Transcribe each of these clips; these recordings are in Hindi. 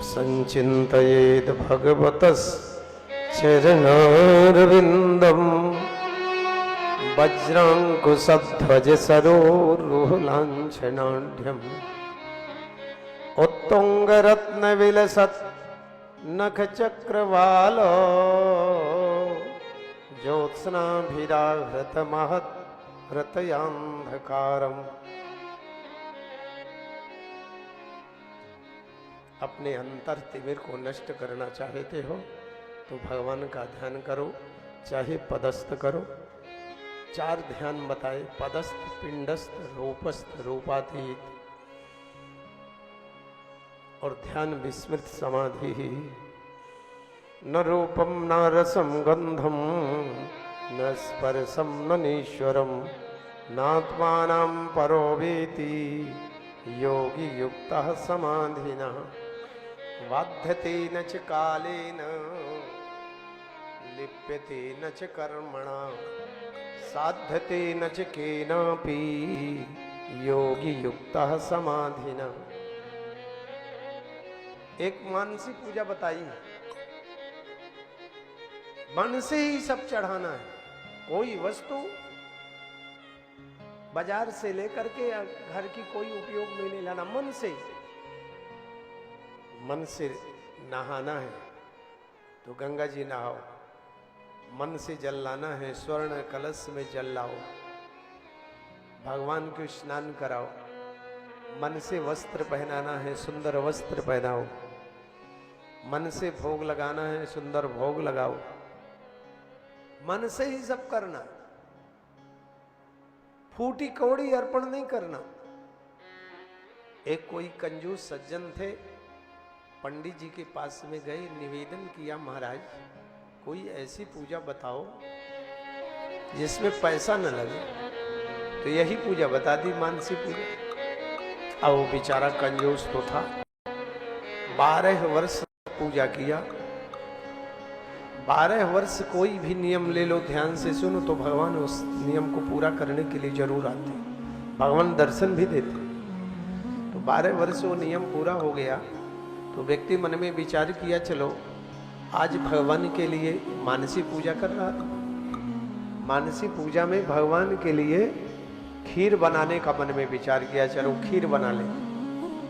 संचिन्तयेत् भगवतः चरणारविन्दम् वज्राङ्कुशध्वज सरोरुहलाञ्छनाढ्यम् उत्तुङ्गरत्नविलसत् नखचक्रवाल ज्योत्स्नाभिराहृतमहत् हृतयान्धकारम्। अपने अंतर तिमिर को नष्ट करना चाहते हो तो भगवान का ध्यान करो, चाहे पदस्थ करो। 4 ध्यान बताए, पदस्थ, पिंडस्थ, रूपस्थ, रूपातीत और ध्यान विस्मृत समाधि। न रूपम न रसम गंधम न स्पर्शम न नीश्वरम नात्मानं परो वेति योगी युक्तः समाधिना। बाध्यते न च कालेन लिप्यते न च कर्मणा साध्यते न च केनापि योगी युक्तः समाधिना। एक मानसिक पूजा बताई, मन से ही सब चढ़ाना है। कोई वस्तु बाजार से लेकर के घर की कोई उपयोग में नहीं लाना, मन से नहाना है तो गंगा जी नहाओ, मन से जल लाना है स्वर्ण कलश में जल लाओ, भगवान को स्नान कराओ। मन से वस्त्र पहनाना है सुंदर वस्त्र पहनाओ, मन से भोग लगाना है सुंदर भोग लगाओ। मन से ही सब करना, फूटी कौड़ी अर्पण नहीं करना। एक कोई कंजूस सज्जन थे, पंडित जी के पास में गए, निवेदन किया, महाराज कोई ऐसी पूजा बताओ जिसमें पैसा न लगे। तो यही पूजा बता दी, मानसी पूजा। अब वो बेचारा कंजूस तो था, 12 वर्ष पूजा किया। 12 वर्ष कोई भी नियम ले लो, ध्यान से सुनो तो भगवान उस नियम को पूरा करने के लिए जरूर आते, भगवान दर्शन भी देते। तो 12 वर्ष वो नियम पूरा हो गया तो व्यक्ति मन में विचार किया, चलो आज भगवान के लिए मानसी पूजा कर रहा था, मानसी पूजा में भगवान के लिए खीर बनाने का मन में विचार किया, चलो खीर बना ले।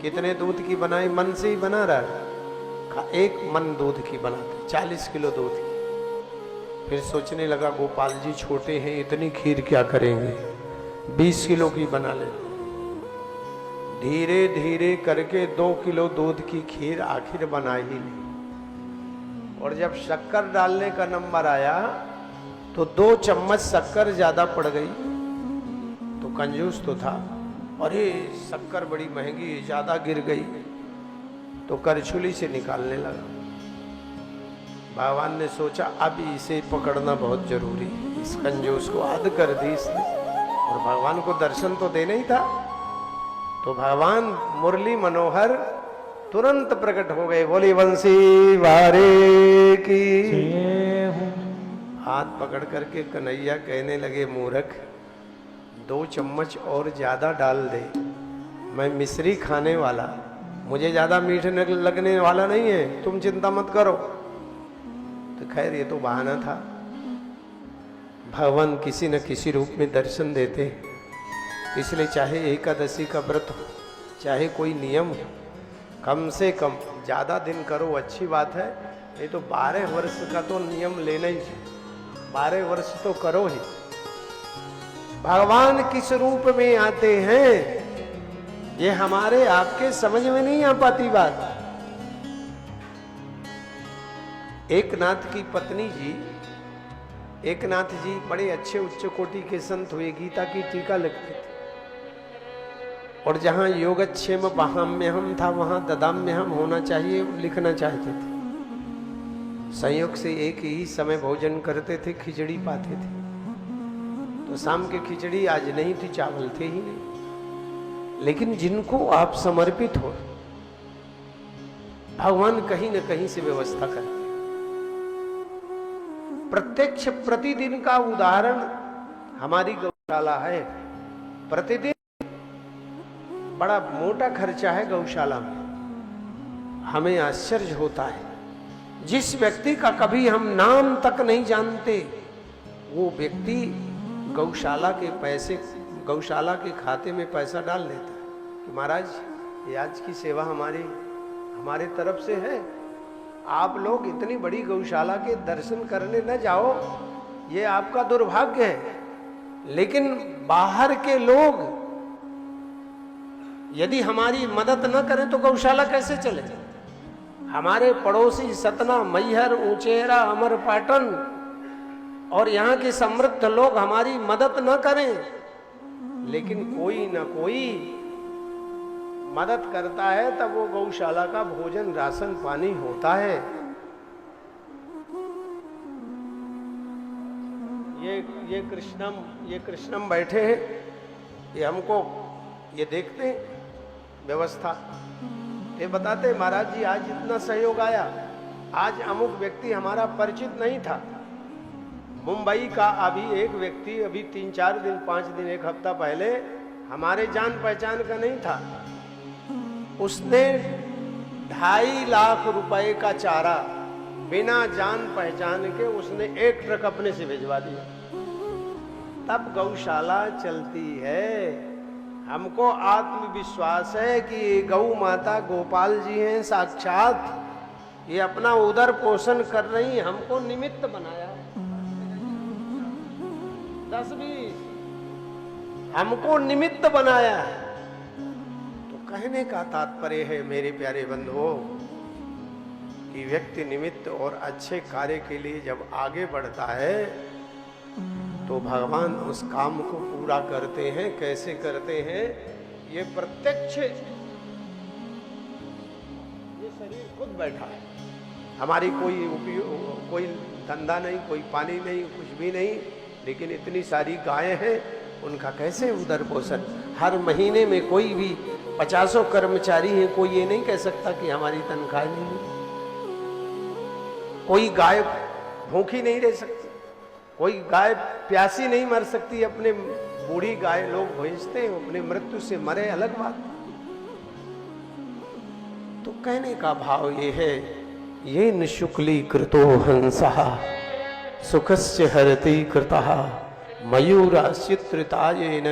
कितने दूध की बनाई? मन से ही बना रहा है, 1 मन दूध की बनाते, 40 किलो दूध की। फिर सोचने लगा गोपाल जी छोटे हैं, इतनी खीर क्या करेंगे, 20 किलो की बना ले। धीरे धीरे करके 2 किलो दूध की खीर आखिर बना ही ली। और जब शक्कर डालने का नंबर आया तो 2 चम्मच शक्कर ज्यादा पड़ गई। तो कंजूस तो था, अरे शक्कर बड़ी महंगी, ज्यादा गिर गई, तो करछुली से निकालने लगा। भगवान ने सोचा अब इसे पकड़ना बहुत जरूरी है, इस कंजूस को हद कर दी इसने। और भगवान को दर्शन तो देना ही था, तो भगवान मुरली मनोहर तुरंत प्रकट हो गए। बोली बंसी वारे की। हाथ पकड़ करके कन्हैया कहने लगे, मूर्ख 2 चम्मच और ज्यादा डाल दे, मैं मिश्री खाने वाला, मुझे ज्यादा मीठ लगने वाला नहीं है, तुम चिंता मत करो। तो खैर ये तो बहाना था, भगवान किसी न किसी रूप में दर्शन देते। इसलिए चाहे एकादशी का व्रत हो, चाहे कोई नियम हो, कम से कम ज्यादा दिन करो, अच्छी बात है। ये तो 12 वर्ष का तो नियम लेना ही चाहिए, 12 वर्ष तो करो ही। भगवान किस रूप में आते हैं ये हमारे आपके समझ में नहीं आ पाती बात। एकनाथ की पत्नी जी, एकनाथ जी बड़े अच्छे उच्च कोटि के संत हुए, गीता की टीका लिखते थे। और जहां योगक्षेम वहाम्यहम था, वहां ददाम्यहम होना चाहिए लिखना चाहते थे। संयोग से एक ही समय भोजन करते थे, खिचड़ी पाते थे। तो शाम की खिचड़ी आज नहीं थी, चावल थे ही नहीं। लेकिन जिनको आप समर्पित हो, भगवान कहीं न कहीं से व्यवस्था करते। प्रत्यक्ष प्रतिदिन का उदाहरण हमारी गौशाला है। प्रतिदिन बड़ा मोटा खर्चा है गौशाला में, हमें आश्चर्य होता है। जिस व्यक्ति का कभी हम नाम तक नहीं जानते, वो व्यक्ति गौशाला के पैसे, गौशाला के खाते में पैसा डाल देता है कि महाराज ये आज की सेवा हमारे तरफ से है, आप लोग इतनी बड़ी गौशाला के दर्शन करने न जाओ, ये आपका दुर्भाग्य है। लेकिन बाहर के लोग यदि हमारी मदद न करें तो गौशाला कैसे चले? हमारे पड़ोसी सतना, मैहर, ऊंचेहरा, अमरपाटन और यहाँ के समृद्ध लोग हमारी मदद न करें, लेकिन कोई न कोई मदद करता है, तब वो गौशाला का भोजन, राशन पानी होता है। ये कृष्णम बैठे हैं, ये हमको ये देखते हैं व्यवस्था, ये बताते महाराज जी आज इतना सहयोग आया, आज अमुक व्यक्ति हमारा परिचित नहीं था। मुंबई का अभी एक व्यक्ति अभी 3-4 दिन 5 दिन 1 हफ्ता पहले हमारे जान पहचान का नहीं था, उसने 2.5 लाख रुपए का चारा बिना जान पहचान के उसने 1 ट्रक अपने से भिजवा दिया। तब गौशाला चलती है। हमको आत्मविश्वास है कि गौ माता गोपाल जी हैं साक्षात, ये अपना उदर पोषण कर रही, हमको निमित्त बनाया 10-20 हमको निमित्त बनाया है। तो कहने का तात्पर्य है मेरे प्यारे बंधुओं कि व्यक्ति निमित्त और अच्छे कार्य के लिए जब आगे बढ़ता है तो भगवान उस काम को पूरा करते हैं। कैसे करते हैं? ये प्रत्यक्ष, ये शरीर खुद बैठा है, हमारी कोई धंधा नहीं, कोई पानी नहीं, कुछ भी नहीं, लेकिन इतनी सारी गायें हैं, उनका कैसे उदर पोषण। हर महीने में कोई भी 50 कर्मचारी हैं, कोई ये नहीं कह सकता कि हमारी तनख्वाह नहीं है। कोई गाय भूखी नहीं रह सकती, कोई गाय प्यासी नहीं मर सकती। अपने बूढ़ी गाय लोग भेजते हैं, अपने मृत्यु से मरे अलग बात। तो कहने का भाव ये है, ये न शुक्ली कृतो हंसः सुखस्य हरति कृतः मयूराश्चित्रितायेन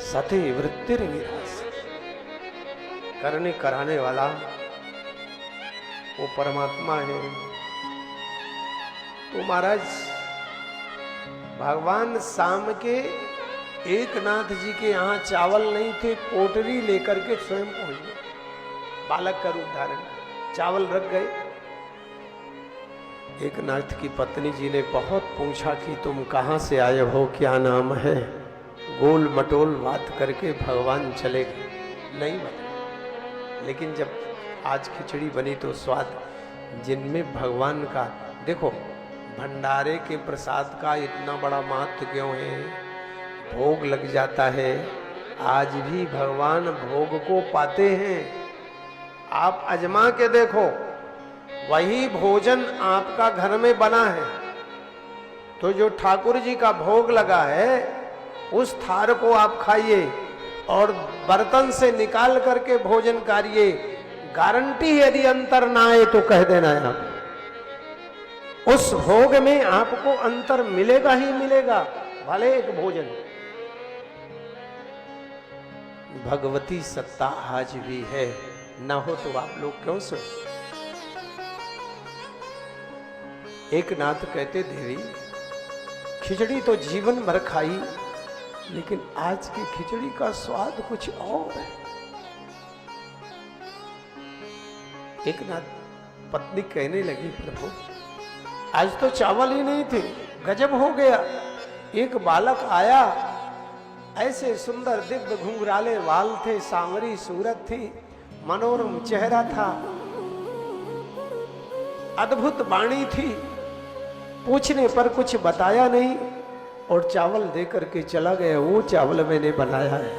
सते वृत्तिर्विरास। करने कराने वाला वो परमात्मा है। तो महाराज भगवान शाम के एकनाथ जी के यहाँ चावल नहीं थे, पोटरी लेकर के स्वयं पहुंच गए, बालक का रूप धारण, चावल रख गए। एकनाथ की पत्नी जी ने बहुत पूछा कि तुम कहाँ से आए हो, क्या नाम है, गोल मटोल बात करके भगवान चले गए, नहीं बताया। लेकिन जब आज खिचड़ी बनी तो स्वाद, जिनमें भगवान का, देखो भंडारे के प्रसाद का इतना बड़ा महत्व क्यों है? भोग लग जाता है, आज भी भगवान भोग को पाते हैं। आप अजमा के देखो, वही भोजन आपका घर में बना है, तो जो ठाकुर जी का भोग लगा है उस थार को आप खाइए और बर्तन से निकाल करके भोजन करिए। गारंटी यदि अंतर ना आए तो कह देना है, आप उस भोग में आपको अंतर मिलेगा ही मिलेगा, भले एक भोजन। भगवती सत्ता आज भी है, ना हो तो आप लोग क्यों सुन। एक नाथ कहते, देवी खिचड़ी तो जीवन भर खाई, लेकिन आज की खिचड़ी का स्वाद कुछ और है। एक नाथ पत्नी कहने लगी, प्रभु आज तो चावल ही नहीं थे, गजब हो गया। एक बालक आया, ऐसे सुंदर दिव्य घुंघराले वाल थे, सांवरी सूरत थी, मनोरम चेहरा था, अद्भुत वाणी थी, पूछने पर कुछ बताया नहीं और चावल दे करके चला गया। वो चावल मैंने बनाया है।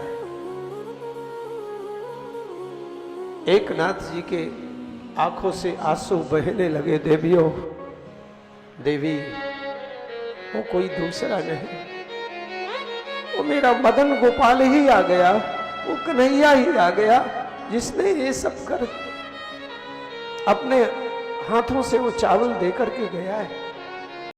एक नाथ जी के आंखों से आंसू बहने लगे। देवियों, देवी वो कोई दूसरा नहीं, वो मेरा मदन गोपाल ही आ गया, वो कन्हैया ही आ गया जिसने ये सब कर। अपने हाथों से वो चावल दे करके गया है।